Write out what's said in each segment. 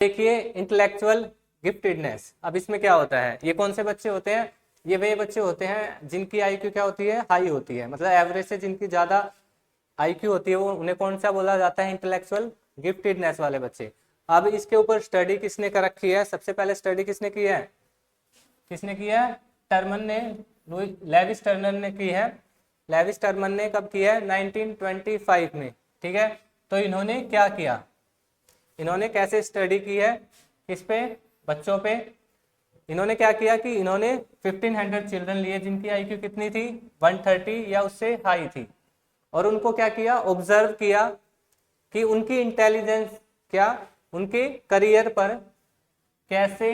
देखिए intellectual giftedness, अब इसमें क्या होता है, ये कौन से बच्चे होते हैं, ये वे बच्चे होते हैं जिनकी आईक्यू क्या होती है, हाई होती है, मतलब एवरेज से जिनकी ज्यादा आईक्यू होती है वो उन्हें कौन सा बोला जाता है, इंटेलेक्चुअल गिफ्टेडनेस वाले बच्चे। अब इसके ऊपर स्टडी किसने कर रखी है, सबसे पहले स्टडी किसने की है, किसने की है, टर्मन ने, लेविस टर्नर ने की है। लेविस टर्मन ने कब की है, 1925 में। ठीक है, तो इन्होंने क्या किया, इन्होंने कैसे स्टडी की है, किस पे, बच्चों पे। इन्होंने क्या किया कि इन्होंने 1500 चिल्ड्रन लिए जिनकी आईक्यू कितनी थी, 130 या उससे हाई थी, और उनको क्या किया, ऑब्जर्व किया कि उनकी इंटेलिजेंस क्या उनके करियर पर कैसे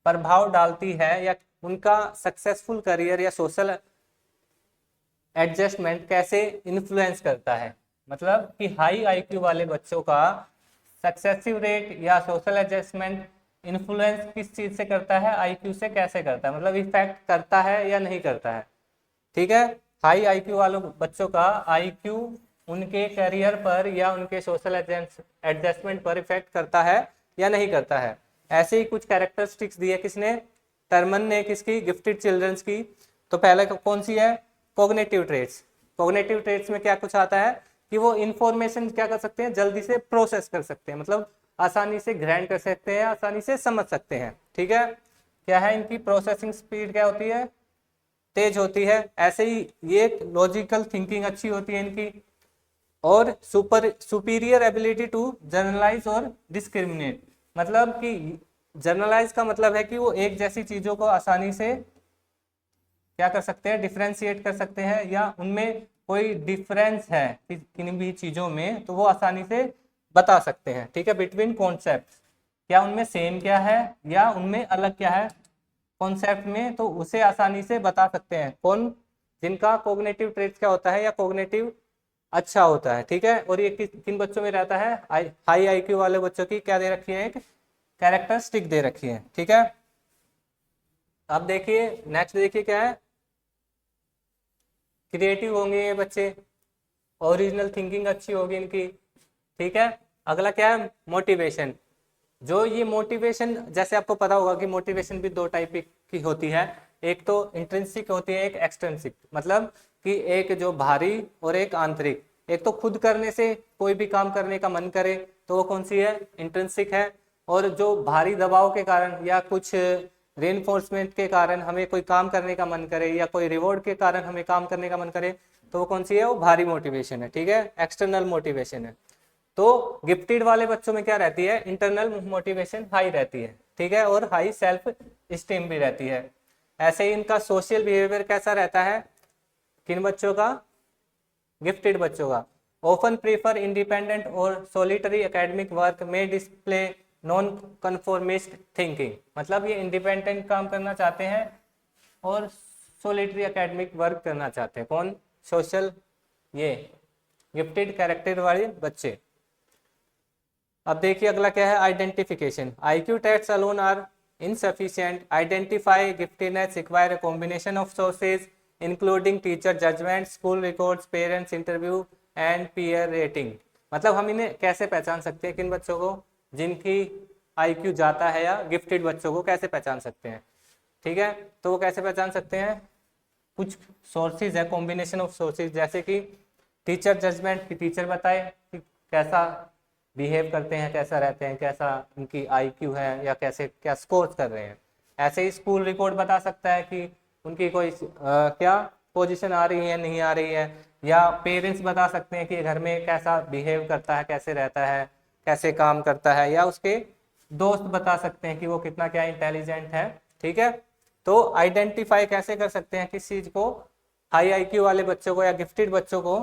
प्रभाव डालती है, या उनका सक्सेसफुल करियर या सोशल एडजस्टमेंट कैसे इन्फ्लुएंस करता है। मतलब कि हाई आईक्यू वाले बच्चों का सक्सेसिव रेट या सोशल एडजस्टमेंट इन्फ्लुएंस किस चीज से करता है, आईक्यू से कैसे करता है, मतलब इफेक्ट करता है या नहीं करता है। ठीक है, हाई आईक्यू वालों बच्चों का आईक्यू उनके करियर पर या उनके सोशल एडजस्टमेंट पर इफेक्ट करता है या नहीं करता है। ऐसे ही कुछ कैरेक्टरिस्टिक्स दिए किसने, टर्मन ने, किसकी, गिफ्टेड चिल्ड्रंस की। तो पहले कौन सी है, कोग्निटिव ट्रेट्स। कोग्निटिव ट्रेट्स में क्या कुछ आता है कि वो इंफॉर्मेशन क्या कर सकते हैं, जल्दी से प्रोसेस कर सकते हैं, मतलब आसानी से ग्रहण कर सकते हैं, आसानी से समझ सकते हैं। ठीक है, क्या है, इनकी प्रोसेसिंग स्पीड क्या होती है, तेज होती है। ऐसे ही ये लॉजिकल थिंकिंग अच्छी होती है इनकी, और सुपीरियर एबिलिटी टू जर्नलाइज और डिस्क्रिमिनेट, मतलब कि जर्नलाइज का मतलब है कि वो एक जैसी चीजों को आसानी से क्या कर सकते हैं, डिफ्रेंशिएट कर सकते हैं, या उनमें कोई डिफरेंस है किन भी चीजों में तो वो आसानी से बता सकते हैं। ठीक है, बिटवीन कॉन्सेप्ट, क्या उनमें सेम क्या है या उनमें अलग क्या है कॉन्सेप्ट में, तो उसे आसानी से बता सकते हैं। कौन, जिनका कोग्निटिव ट्रेट क्या होता है या कोग्निटिव अच्छा होता है। ठीक है, और ये किन बच्चों में रहता है, हाई आईक्यू वाले बच्चों की क्या दे रखी है, एक कैरेक्टरिस्टिक दे रखी है। ठीक है, अब देखिए नेक्स्ट, देखिए क्या है, क्रिएटिव होंगे ये बच्चे, ओरिजिनल थिंकिंग अच्छी होगी इनकी। ठीक है, अगला क्या है, मोटिवेशन। जो ये मोटिवेशन, जैसे आपको पता होगा कि मोटिवेशन भी दो टाइप की होती है, एक तो इंट्रिंसिक होती है, एक एक्सट्रिंसिक, मतलब कि एक जो बाहरी और एक आंतरिक। एक तो खुद करने से कोई भी काम करने का मन करे तो वो कौन सी है, इंट्रिंसिक है, और जो बाहरी दबाव के कारण या कुछ रेनफोर्समेंट के कारण हमें कोई काम करने का मन करे, या कोई रिवॉर्ड के कारण हमें काम करने का मन करे, तो वो कौन सी है, वो बाहरी मोटिवेशन है। ठीक है, एक्सटर्नल मोटिवेशन है। तो गिफ्टेड वाले बच्चों में क्या रहती है, इंटरनल मोटिवेशन हाई रहती है। ठीक है, और हाई सेल्फ स्टीम भी रहती है। ऐसे ही इनका सोशल बिहेवियर कैसा रहता है, किन बच्चों का, गिफ्टेड बच्चों का, ऑफन प्रीफर इंडिपेंडेंट और सोलिटरी एकेडमिक वर्क में डिस्प्ले नॉन कन्फॉर्मिस्ट थिंकिंग, मतलब ये इंडिपेंडेंट काम करना चाहते हैं और सोलिटरी एकेडमिक वर्क करना चाहते हैं। कौन, सोशल, ये गिफ्टेड कैरेक्टर वाले बच्चे। अब देखिए अगला क्या है, identification. IQ test alone are insufficient. Identify giftedness require a combination of sources including teacher judgment, school records, parents interview and peer rating. मतलब हम इन्हें कैसे पहचान सकते हैं, किन बच्चों को जिनकी आईक्यू जाता है, या गिफ्टेड बच्चों को कैसे पहचान सकते हैं। ठीक है, तो वो कैसे पहचान सकते हैं, कुछ सोर्सेज है, कॉम्बिनेशन ऑफ सोर्सेज, जैसे कि टीचर जजमेंट की टीचर बताए कि कैसा बिहेव करते हैं, कैसा रहते हैं, कैसा उनकी आईक्यू है, या कैसे क्या स्कोर कर रहे हैं। ऐसे ही स्कूल रिपोर्ट बता सकता है कि उनकी कोई क्या पोजीशन आ रही है, नहीं आ रही है। या पेरेंट्स बता सकते हैं कि घर में कैसा बिहेव करता है, कैसे रहता है, कैसे काम करता है। या उसके दोस्त बता सकते हैं कि वो कितना क्या इंटेलिजेंट है। ठीक है, तो आइडेंटिफाई कैसे कर सकते हैं किस चीज को, हाई आईक्यू वाले बच्चों को या गिफ्टेड बच्चों को,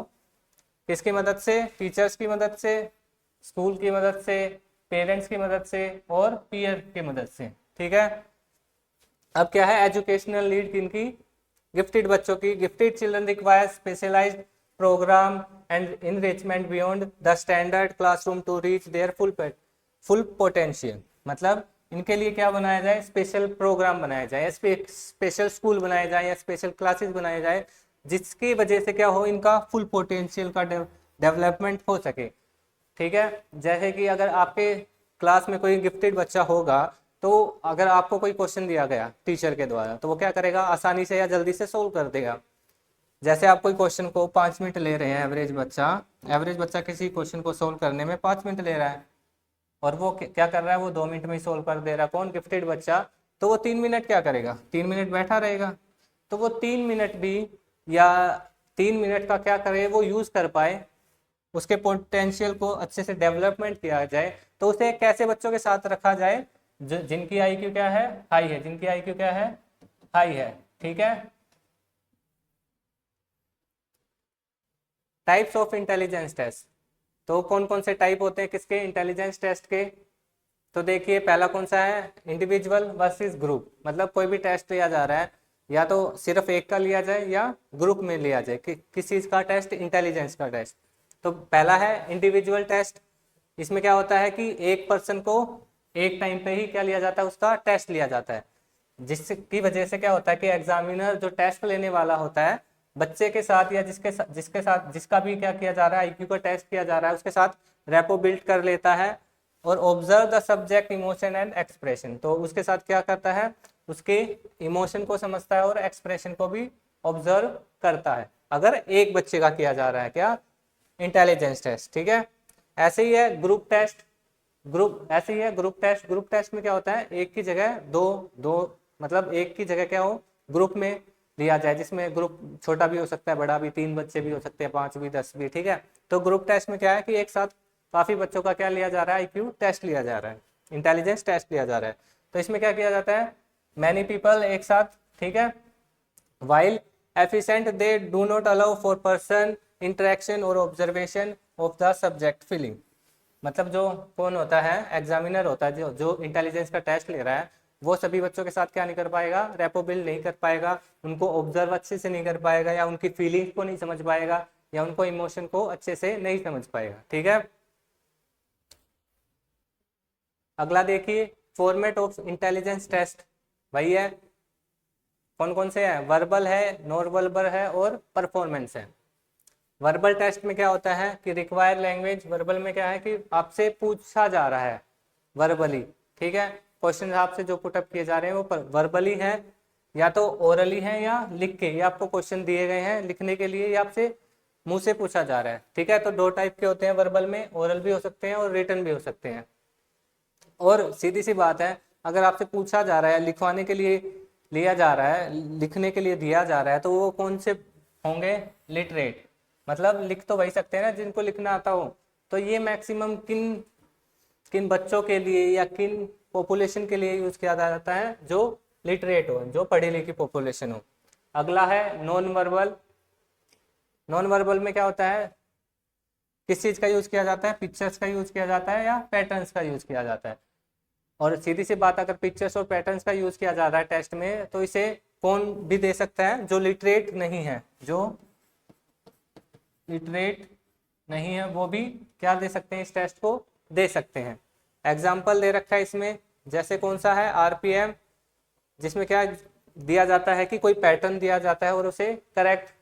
किसकी मदद से, टीचर्स की मदद से, स्कूल की मदद से, पेरेंट्स की मदद से, और पीयर की मदद से। ठीक है, अब क्या है, एजुकेशनल नीड किनकी, गिफ्टेड बच्चों की। Gifted children require specialized program and enrichment beyond the standard classroom to reach their full potential, मतलब इनके लिए क्या बनाया जाए, स्पेशल प्रोग्राम बनाया जाए, स्पेशल स्कूल बनाया जाए, या स्पेशल क्लासेस बनाया जाए, जिसकी वजह से क्या हो, इनका फुल पोटेंशियल का डेवलपमेंट हो सके। ठीक है। जैसे कि अगर आपके क्लास में कोई गिफ्टेड बच्चा होगा, तो अगर आपको कोई क्वेश्चन दिया गया टीचर के द्वारा, तो वो क्या करेगा, आसानी से या जल्दी से सोल्व कर देगा। जैसे आप कोई क्वेश्चन को 5 मिनट ले रहे हैं, एवरेज बच्चा किसी क्वेश्चन को सोल्व करने में 5 मिनट ले रहा है, और वो क्या कर रहा है, वो 2 मिनट में ही सोल्व कर दे रहा है, कौन, गिफ्टेड बच्चा। तो वो 3 मिनट क्या करेगा, 3 मिनट बैठा रहेगा। तो वो 3 मिनट भी, या 3 मिनट का क्या करे, वो यूज कर पाए, उसके पोटेंशियल को अच्छे से डेवलपमेंट किया जाए। तो उसे कैसे बच्चों के साथ रखा जाए, जिनकी आईक्यू क्या है, हाई है, जिनकी आईक्यू क्या है, हाई है। ठीक है। टाइप्स ऑफ इंटेलिजेंस टेस्ट, तो कौन कौन से टाइप होते हैं किसके, इंटेलिजेंस टेस्ट के। तो देखिए पहला कौन सा है, इंडिविजुअल वर्सेस ग्रुप। मतलब कोई भी टेस्ट लिया जा रहा है, या तो सिर्फ एक का लिया जाए या ग्रुप में लिया जाए, किस चीज का टेस्ट, इंटेलिजेंस का टेस्ट। तो पहला है इंडिविजुअल टेस्ट। इसमें क्या होता है कि एक पर्सन को एक टाइम पे ही क्या लिया जाता है, उसका टेस्ट लिया जाता है, जिसकी वजह से क्या होता है कि एग्जामिनर जो टेस्ट लेने वाला होता है, बच्चे के साथ या जिसके साथ जिसका भी क्या किया जा रहा है, आईक्यू का टेस्ट किया जा रहा है, उसके साथ रेपो बिल्ड कर लेता है, और observe the subject emotion and expression. तो उसके साथ क्या करता है, उसके इमोशन को समझता है और एक्सप्रेशन को भी ऑब्जर्व करता है, अगर एक बच्चे का किया जा रहा है क्या, इंटेलिजेंस टेस्ट। ठीक है। ऐसे ही है ग्रुप टेस्ट। ऐसे ही है ग्रुप टेस्ट में क्या होता है, एक की जगह दो दो, मतलब एक की जगह क्या हो, ग्रुप में लिया जाए, जिसमें ग्रुप छोटा भी हो सकता है, बड़ा भी, 3 बच्चे भी हो सकते हैं, 5 भी, 10 भी। ठीक है। तो ग्रुप टेस्ट में क्या है कि एक साथ काफी बच्चों का क्या लिया जा रहा है, आईक्यू टेस्ट लिया जा रहा है, इंटेलिजेंस टेस्ट लिया जा रहा है। तो इसमें क्या किया जाता है, मैनी पीपल, एक साथ। ठीक है। while efficient they do not allow for person interaction or observation of the subject feeling। मतलब जो कौन होता है, एग्जामिनर होता है, जो जो इंटेलिजेंस का टेस्ट ले रहा है, वो सभी बच्चों के साथ क्या नहीं कर पाएगा, रेपो बिल्ड नहीं कर पाएगा, उनको ऑब्जर्व अच्छे से नहीं कर पाएगा, या उनकी फीलिंग्स को नहीं समझ पाएगा, या उनको इमोशन को अच्छे से नहीं समझ पाएगा। ठीक है। अगला देखिए, फॉर्मेट ऑफ इंटेलिजेंस टेस्ट। वही है, कौन कौन से हैं, वर्बल है, नॉन वर्बल है, और परफॉर्मेंस है। वर्बल टेस्ट में क्या होता है कि रिक्वायर्ड लैंग्वेज, वर्बल में क्या है कि आपसे पूछा जा रहा है वर्बली। ठीक है। क्वेश्चन आपसे जो पुटअप किए जा रहे हैं वो वर्बली है, या तो ओरली है, या लिख के, या आपको क्वेश्चन दिए गए हैं लिखने के लिए, या आपसे मुंह से पूछा जा रहा है। ठीक है। तो 2 टाइप के होते हैं वर्बल में, ओरल भी हो सकते हैं और रिटन भी हो सकते हैं। और सीधी सी बात है, अगर आपसे पूछा जा रहा है, लिखवाने के लिए लिया जा रहा है, लिखने के लिए दिया जा रहा है, तो वो कौन से होंगे, लिटरेट। मतलब लिख तो वही सकते हैं ना जिनको लिखना आता हो। तो ये मैक्सिमम किन किन बच्चों के लिए या किन पॉपुलेशन के लिए यूज किया जाता है, जो लिटरेट हो, जो पढ़ी लिखी पॉपुलेशन हो। अगला है नॉन वर्बल। नॉन वर्बल में क्या होता है, किस चीज का यूज किया जाता है, पिक्चर्स का यूज किया जाता है या पैटर्न्स का यूज किया जाता है। और सीधी सी बात, अगर पिक्चर्स और पैटर्न्स का यूज किया जा रहा है टेस्ट में, तो इसे कौन भी दे सकता है, जो लिटरेट नहीं है, जो लिटरेट नहीं है वो भी क्या दे सकते हैं, इस टेस्ट को दे सकते हैं। एग्जाम्पल दे रखा है इसमें, जैसे कौन सा है, आरपीएम, जिसमें क्या दिया जाता है कि कोई पैटर्न दिया जाता है और उसे करेक्ट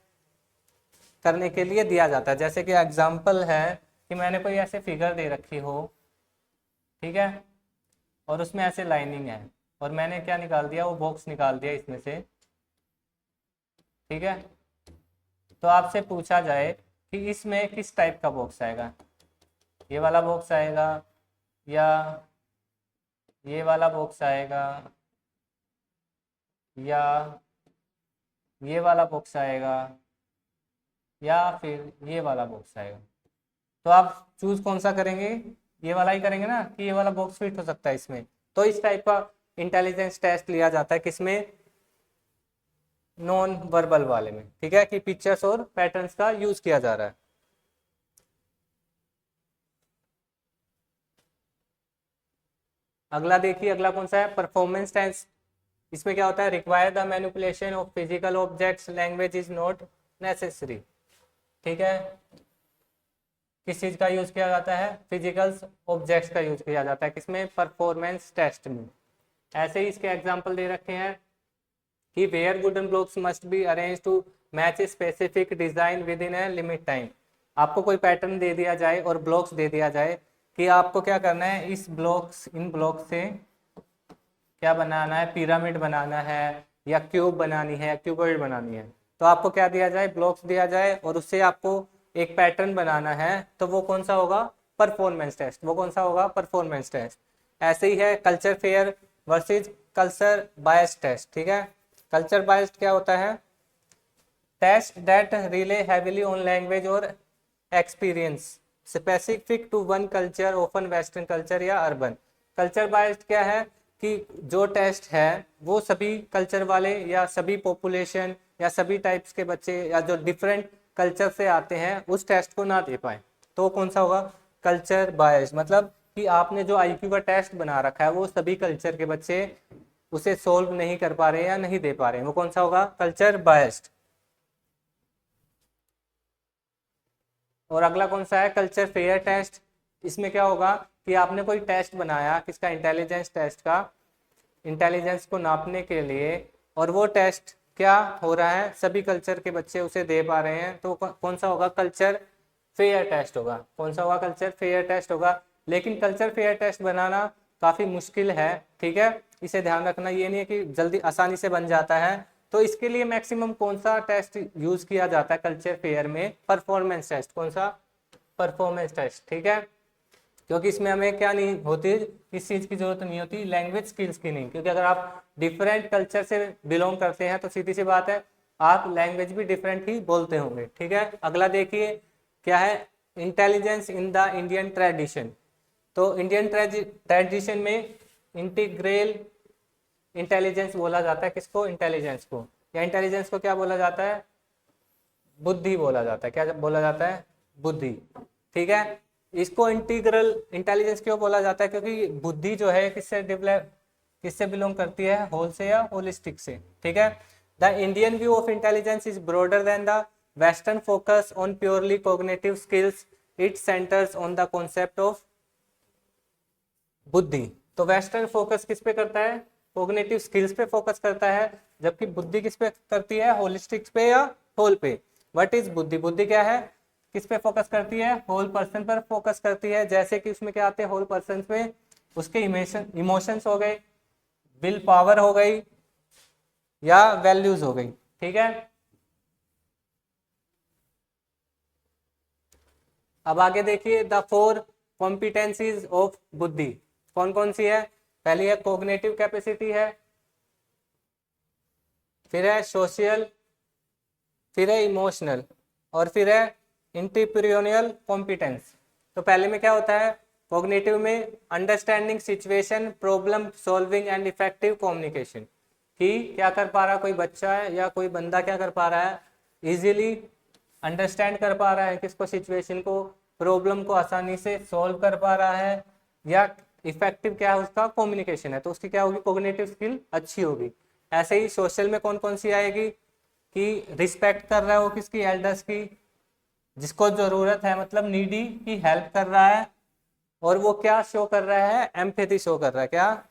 करने के लिए दिया जाता है। जैसे कि एग्जाम्पल है कि मैंने कोई ऐसे फिगर दे रखी हो, ठीक है, और उसमें ऐसे लाइनिंग है, और मैंने क्या निकाल दिया, वो बॉक्स निकाल दिया इसमें से। ठीक है। तो आपसे पूछा जाए कि इसमें किस टाइप का बॉक्स आएगा, ये वाला बॉक्स आएगा, या ये वाला बॉक्स आएगा, या ये वाला बॉक्स आएगा, या फिर ये वाला बॉक्स आएगा। तो आप चूज कौन सा करेंगे, ये वाला ही करेंगे ना, कि ये वाला बॉक्स फिट हो सकता है इसमें। तो इस टाइप का इंटेलिजेंस टेस्ट लिया जाता है किसमें, नॉन वर्बल वाले में। ठीक है, कि पिक्चर्स और पैटर्न्स का यूज किया जा रहा है। अगला देखिए, अगला कौन सा है, परफॉर्मेंस टेस्ट। इसमें क्या होता है, require the manipulation of physical objects, language is not necessary. ठीक है। किस चीज का यूज किया जाता है, फिजिकल ऑब्जेक्ट्स का यूज किया जाता है किसमें, परफॉर्मेंस टेस्ट में। ऐसे ही इसके एग्जांपल दे रखे हैं कि where wooden blocks must be arrange to match specific design within a limit time. आपको कोई पैटर्न दे दिया जाए और ब्लॉक्स दे दिया जाए कि आपको क्या करना है, इन ब्लॉक्स से क्या बनाना है, पिरामिड बनाना है या क्यूब बनानी है, क्यूबॉइड बनानी है, तो आपको क्या दिया जाए, ब्लॉक्स दिया जाए और उससे आपको एक पैटर्न बनाना है, तो वो कौन सा होगा, परफॉर्मेंस टेस्ट। वो कौन सा होगा, परफॉर्मेंस टेस्ट। ऐसे ही है culture fair versus culture bias test. ठीक है, कल्चर बायस्ड क्या होता है, test that rely heavily on language और experience specific to one culture, open western culture या अर्बन। कल्चर बायस्ड क्या है कि जो टेस्ट है वो सभी कल्चर वाले या सभी पॉपुलेशन या सभी टाइप्स के बच्चे या जो डिफरेंट कल्चर से आते हैं उस टेस्ट को ना दे पाए, तो कौन सा होगा, कल्चर बायस्ड। मतलब कि आपने जो आईक्यू का टेस्ट बना रखा है वो सभी कल्चर के बच्चे उसे सोल्व नहीं कर पा रहे या नहीं दे पा रहे, वो कौन सा होगा, कल्चर बायस्ड। और अगला कौन सा है, कल्चर फेयर टेस्ट। इसमें क्या होगा कि आपने कोई टेस्ट बनाया किसका, इंटेलिजेंस टेस्ट का, इंटेलिजेंस को नापने के लिए, और वो टेस्ट क्या हो रहा है, सभी कल्चर के बच्चे उसे दे पा रहे हैं, तो कौन सा होगा, कल्चर फेयर टेस्ट होगा। कौन सा होगा, कल्चर फेयर टेस्ट होगा। लेकिन कल्चर फेयर टेस्ट बनाना काफी मुश्किल है, ठीक है, इसे ध्यान रखना, ये नहीं है कि जल्दी आसानी से बन जाता है। तो इसके लिए मैक्सिमम कौन सा टेस्ट यूज किया जाता है कल्चर फेयर में, परफॉर्मेंस टेस्ट। कौन सा, परफॉर्मेंस टेस्ट। ठीक है, क्योंकि इसमें हमें क्या नहीं होती, किस चीज की जरूरत नहीं होती, लैंग्वेज स्किल्स की नहीं, क्योंकि अगर आप डिफरेंट कल्चर से बिलोंग करते हैं तो सीधी सी बात है आप लैंग्वेज भी डिफरेंट ही बोलते होंगे। ठीक है, अगला देखिए क्या है, intelligence in the Indian tradition. तो इंडियन ट्रेडिशन में इंटीग्रल इंटेलिजेंस बोला जाता है, किसको, इंटेलिजेंस को, या इंटेलिजेंस को क्या बोला जाता है, बुद्धि बोला जाता है। क्या बोला जाता है, बुद्धि। ठीक है, इसको इंटीग्रल इंटेलिजेंस क्यों बोला जाता है, क्योंकि बुद्धि जो है किससे डेवलप, किससे बिलोंग करती है, होल से या होलिस्टिक से। ठीक है, the Indian view of intelligence is broader then the western focus on purely cognitive skills, it centres on the concept of बुद्धि। तो वेस्टर्न फोकस किस पे करता है, कॉग्निटिव स्किल्स पे फोकस करता है, जबकि बुद्धि किस पे करती है, होलिस्टिक्स पे या होल पे। व्हाट इज बुद्धि, बुद्धि क्या है, किस पे फोकस करती है, होल पर्सन पर फोकस करती है। जैसे कि उसमें क्या आते हैं, होल पर्सन में उसके इमोशंस हो गए, विल पावर हो गई या वैल्यूज हो गई। ठीक है, अब आगे देखिए, द 4 कॉम्पिटेंसीज ऑफ बुद्धि कौन कौन सी है। पहली है कोग्निटिव कैपेसिटी है, फिर है सोशल, फिर है इमोशनल, और फिर है इंटरप्रेन्योरियल कॉम्पिटेंस। तो पहले में क्या होता है, कॉग्निटिव में understanding situation, problem solving and effective communication, कि क्या कर पा रहा है कोई बच्चा है या कोई बंदा, क्या कर पा रहा है, इजीली अंडरस्टैंड कर पा रहा है किसको, सिचुएशन को, प्रॉब्लम को आसानी से सॉल्व कर पा रहा है, या इफेक्टिव क्या है उसका, कम्युनिकेशन है, तो उसकी क्या होगी, कॉग्निटिव स्किल अच्छी होगी। ऐसे ही सोशल में कौन कौन सी आएगी, कि रिस्पेक्ट कर रहा है वो किसकी, एल्डर्स की, जिसको जरूरत है, मतलब नीडी की हेल्प कर रहा है, और वो क्या शो कर रहा है, एम्पैथी शो कर रहा है, क्या,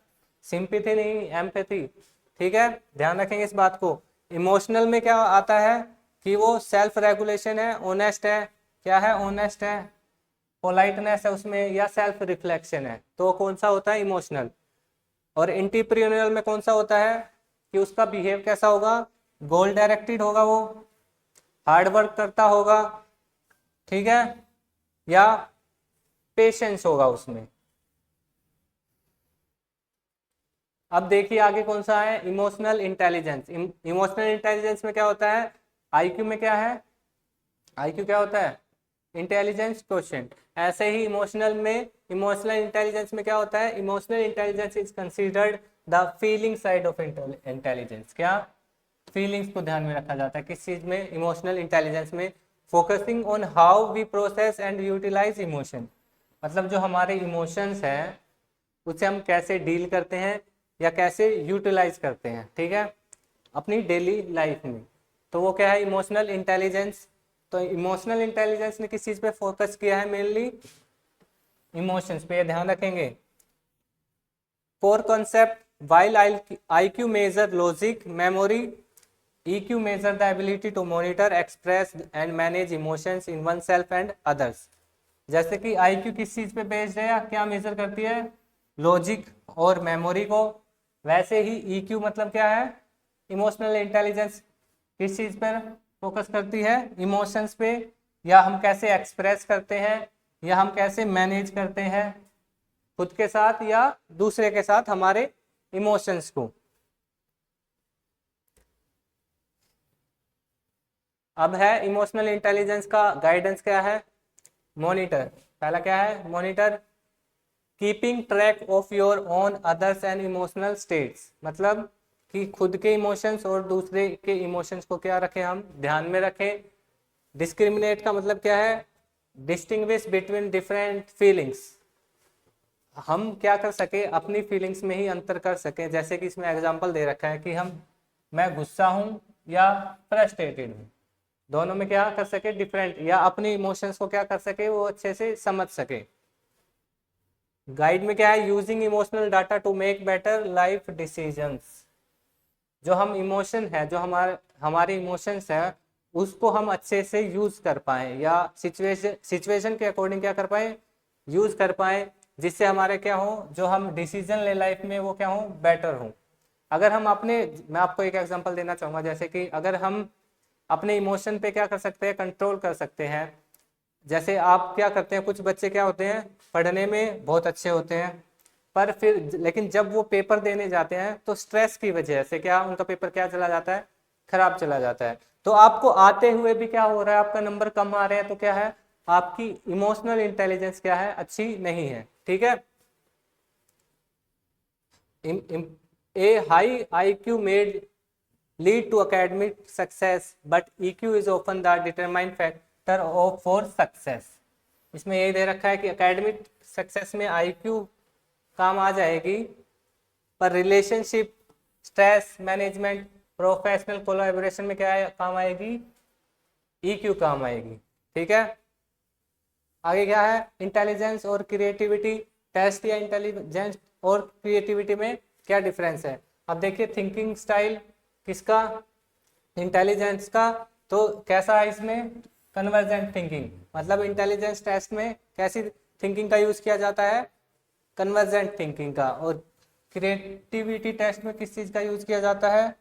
सिंपैथी नहीं, एम्पैथी। ठीक है, ध्यान रखेंगे इस बात को। इमोशनल में क्या आता है कि वो सेल्फ रेगुलेशन है, ऑनेस्ट है, क्या है, ऑनेस्ट है, पोलाइटनेस है उसमें, या सेल्फ रिफ्लेक्शन है, तो कौन सा होता है, इमोशनल। और एंटरप्रेन्योरियल में कौन सा होता है कि उसका बिहेव कैसा होगा, गोल डायरेक्टेड होगा, वो हार्ड वर्क करता होगा, ठीक है, या पेशेंस होगा उसमें। अब देखिए आगे कौन सा है, इमोशनल इंटेलिजेंस। इमोशनल इंटेलिजेंस में क्या होता है, आईक्यू में क्या है, आईक्यू क्या होता है, इंटेलिजेंस क्वोशिएंट। ऐसे ही इमोशनल इंटेलिजेंस में क्या होता है, emotional intelligence is considered the feeling side of intelligence. क्या, फीलिंग्स को ध्यान में रखा जाता है किस चीज में, इमोशनल इंटेलिजेंस में, focusing on how we process and utilize emotion. मतलब जो हमारे इमोशंस हैं उसे हम कैसे डील करते हैं या कैसे यूटिलाइज करते हैं, ठीक है, अपनी डेली लाइफ में, तो वो क्या है, इमोशनल इंटेलिजेंस। तो इमोशनल इंटेलिजेंस ने किस चीज पे फोकस किया है, मेनली इमोशंस पे, ध्यान रखेंगे। Core concept, while IQ measure logic, memory EQ measure the ability to monitor, express and manage emotions in oneself and others. जैसे कि IQ किस चीज पे बेस्ड है या क्या मेजर करती है, लॉजिक और मेमोरी को, वैसे ही EQ मतलब क्या है, इमोशनल इंटेलिजेंस किस चीज पर फोकस करती है, इमोशंस पे, या हम कैसे एक्सप्रेस करते हैं या हम कैसे मैनेज करते हैं खुद के साथ या दूसरे के साथ हमारे इमोशंस को। अब है इमोशनल इंटेलिजेंस का गाइडेंस क्या है, मॉनिटर। पहला क्या है, monitor keeping track of your own others and emotional states, मतलब कि खुद के इमोशंस और दूसरे के इमोशंस को क्या रखें, हम ध्यान में रखें। डिस्क्रिमिनेट का मतलब क्या है, डिस्टिंग्विश बिटवीन डिफरेंट फीलिंग्स, हम क्या कर सके, अपनी फीलिंग्स में ही अंतर कर सकें। जैसे कि इसमें एग्जांपल दे रखा है कि मैं गुस्सा हूं या फ्रस्ट्रेटेड हूं, दोनों में क्या कर सके, डिफरेंट, या अपने इमोशंस को क्या कर सके, वो अच्छे से समझ सके। गाइड में क्या है, using emotional data to make better life decisions, जो हम इमोशन है, जो हमारे इमोशंस है, उसको हम अच्छे से यूज कर पाए या सिचुएशन के अकॉर्डिंग क्या कर पाए, यूज कर पाए, जिससे हमारे क्या हो, जो हम डिसीजन ले लाइफ में वो क्या हो, बेटर हो। अगर हम मैं आपको एक एग्जांपल देना चाहूंगा, जैसे कि अगर हम अपने इमोशन पे क्या कर सकते हैं, कंट्रोल कर सकते हैं। जैसे आप क्या करते हैं, कुछ बच्चे क्या होते हैं, पढ़ने में बहुत अच्छे होते हैं, पर फिर लेकिन जब वो पेपर देने जाते हैं तो स्ट्रेस की वजह से क्या उनका पेपर क्या चला जाता है, खराब चला जाता है। तो आपको आते हुए भी क्या हो रहा है, आपका नंबर कम आ रहे हैं, तो क्या है, आपकी इमोशनल इंटेलिजेंस क्या है, अच्छी नहीं है। ठीक है, a high IQ may lead to academic success but EQ is often the determining factor of for success। इसमें ये दे रखा है कि एकेडमिक सक्सेस में IQ काम आ जाएगी, पर relationship, stress management, professional collaboration में क्या है, काम आएगी, EQ काम आएगी। ठीक है, आगे क्या है, इंटेलिजेंस और क्रिएटिविटी टेस्ट, या इंटेलिजेंस और क्रिएटिविटी में क्या डिफरेंस है। अब देखिए थिंकिंग स्टाइल किसका, इंटेलिजेंस का, तो कैसा है इसमें, कन्वर्जेंट थिंकिंग, मतलब इंटेलिजेंस टेस्ट में कैसी थिंकिंग का यूज किया जाता है, कन्वर्जेंट थिंकिंग का। और क्रिएटिविटी टेस्ट में किस चीज का यूज किया जाता है,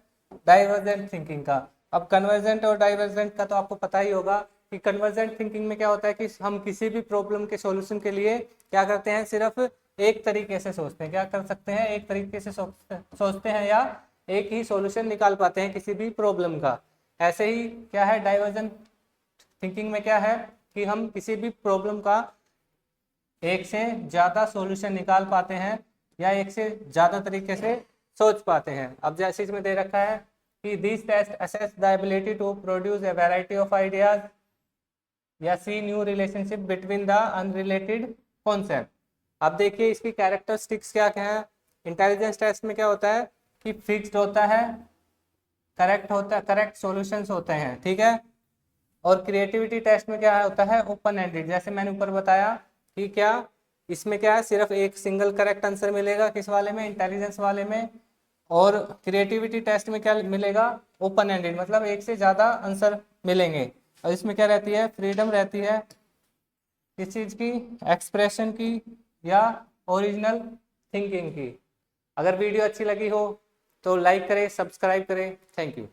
डाइवर्जेंट थिंकिंग का। अब कन्वर्जेंट और डाइवर्जेंट का तो आपको पता ही होगा कि कन्वर्जेंट थिंकिंग में क्या होता है कि हम किसी भी प्रॉब्लम के सॉल्यूशन के लिए क्या करते हैं, सिर्फ एक तरीके से सोचते हैं, क्या कर सकते हैं, एक तरीके से सोचते हैं या एक ही सॉल्यूशन निकाल पाते हैं किसी भी प्रॉब्लम का। ऐसे ही क्या है, डाइवर्जेंट थिंकिंग में क्या है कि हम किसी भी प्रॉब्लम का एक से ज्यादा सॉल्यूशन निकाल पाते हैं या एक से ज्यादा तरीके से सोच पाते हैं। अब जैसे इसमें दे रखा है कि this test assess the ability to produce a variety of ideas या see new relationship between the unrelated concept. अब देखिए इसकी कैरेक्टरिस्टिक्स क्या क्या है। इंटेलिजेंस टेस्ट में क्या होता है कि फिक्स्ड होता है, करेक्ट सॉल्यूशंस होते हैं, ठीक है। और क्रिएटिविटी टेस्ट में क्या होता है, ओपन एंडेड, जैसे मैंने ऊपर बताया कि क्या इसमें क्या है, सिर्फ एक सिंगल करेक्ट आंसर मिलेगा, किस वाले में, इंटेलिजेंस वाले में। और क्रिएटिविटी टेस्ट में क्या मिलेगा, ओपन एंडेड, मतलब एक से ज्यादा आंसर मिलेंगे। और इसमें क्या रहती है, फ्रीडम रहती है किस चीज की, एक्सप्रेशन की या ओरिजिनल थिंकिंग की। अगर वीडियो अच्छी लगी हो तो लाइक करें, सब्सक्राइब करें। Thank you.